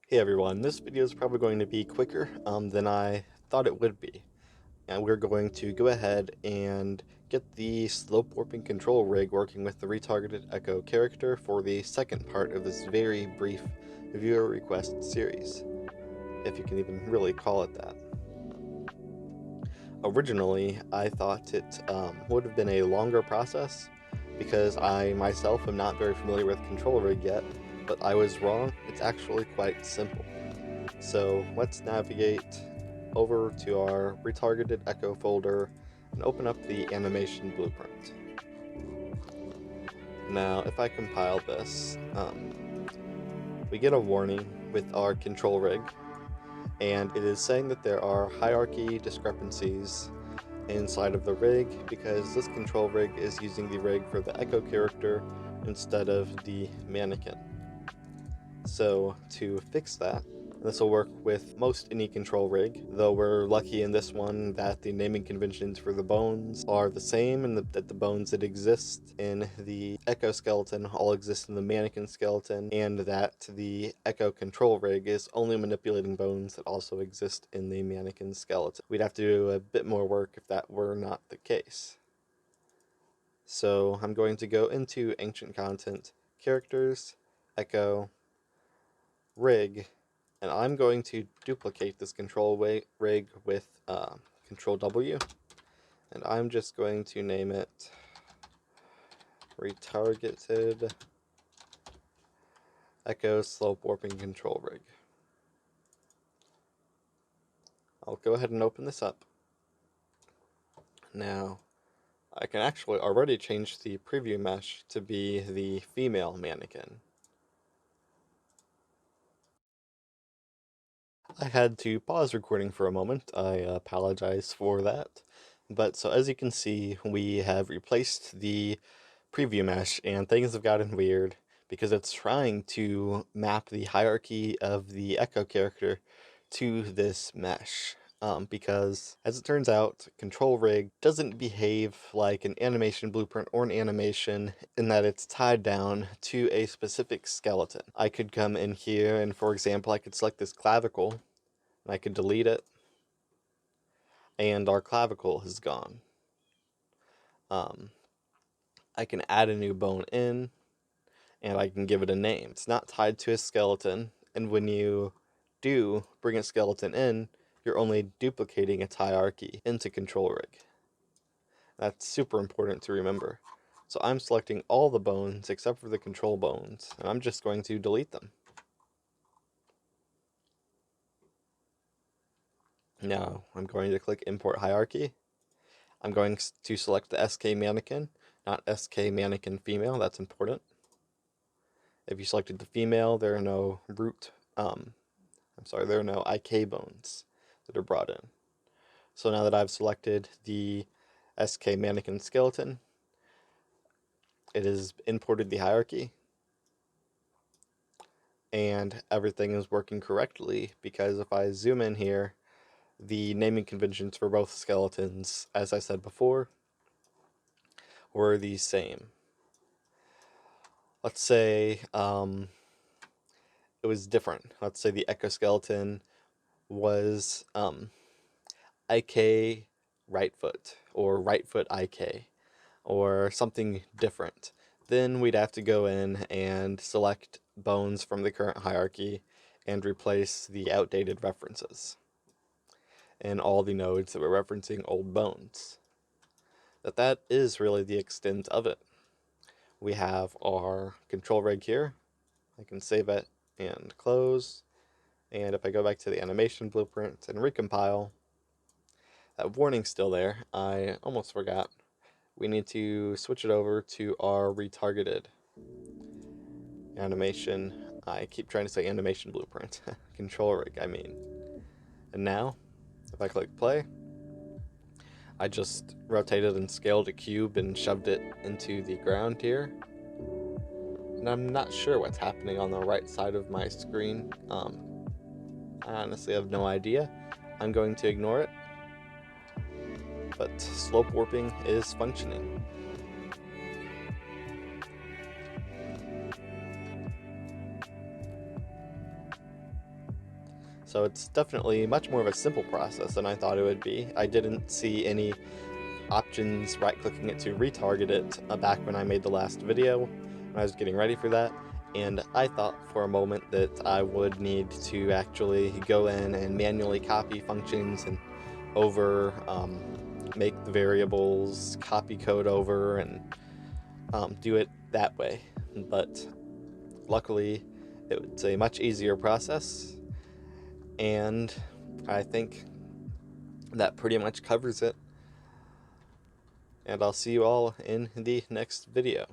Hey everyone, this video is probably going to be quicker than I thought it would be. And we're going to go ahead and get the slope warping control rig working with the retargeted echo character for the second part of this very brief viewer request series, if you can even really call it that. Originally, I thought it would have been a longer process because I myself am not very familiar with control rig yet, but I was wrong. It's actually quite simple. So let's navigate over to our retargeted echo folder and open up the animation blueprint. Now, if I compile this, we get a warning with our control rig, and it is saying that there are hierarchy discrepancies inside of the rig because this control rig is using the rig for the echo character instead of the mannequin. So to fix that, this will work with most any control rig, though we're lucky in this one that the naming conventions for the bones are the same and that the bones that exist in the echo skeleton all exist in the mannequin skeleton, and that the echo control rig is only manipulating bones that also exist in the mannequin skeleton. We'd have to do a bit more work if that were not the case. So I'm going to go into Ancient Content, Characters, Echo, Rig, and I'm going to duplicate this control rig with Control W, and I'm just going to name it Retargeted Echo Slope Warping Control Rig. I'll go ahead and open this up. Now, I can actually already change the preview mesh to be the female mannequin. I had to pause recording for a moment. I apologize for that. But so as you can see, we have replaced the preview mesh and things have gotten weird because it's trying to map the hierarchy of the echo character to this mesh. Because as it turns out, control rig doesn't behave like an animation blueprint or an animation in that it's tied down to a specific skeleton. I could come in here and, for example, I could select this clavicle and I could delete it, and our clavicle is gone. I can add a new bone in, and I can give it a name. It's not tied to a skeleton, and when you do bring a skeleton in, you're only duplicating its hierarchy into control rig. That's super important to remember. So I'm selecting all the bones except for the control bones, and I'm just going to delete them. Now I'm going to click Import Hierarchy. I'm going to select the SK Mannequin, not SK Mannequin Female. That's important. If you selected the female, there are no there are no IK bones that are brought in. So now that I've selected the SK Mannequin skeleton, it has imported the hierarchy, and everything is working correctly because if I zoom in here, the naming conventions for both skeletons, as I said before, were the same. Let's say it was different. Let's say the exoskeleton was IK right foot, or right foot IK, or something different. Then we'd have to go in and select bones from the current hierarchy and replace the outdated references in all the nodes that were referencing old bones. That is really the extent of it. We have our control rig here. I can save it and close. And if I go back to the animation blueprint and recompile, that warning's still there. I almost forgot. We need to switch it over to our retargeted animation. I keep trying to say animation blueprint. Control rig, I mean. And now, if I click play, I just rotated and scaled a cube and shoved it into the ground here. And I'm not sure what's happening on the right side of my screen. I honestly have no idea. I'm going to ignore it. But slope warping is functioning. So it's definitely much more of a simple process than I thought it would be. I didn't see any options right-clicking it to retarget it back when I made the last video, when I was getting ready for that, and I thought for a moment that I would need to actually go in and manually copy functions and over make the variables, copy code over, and do it that way. But luckily, it's a much easier process, and I think that pretty much covers it. And I'll see you all in the next video.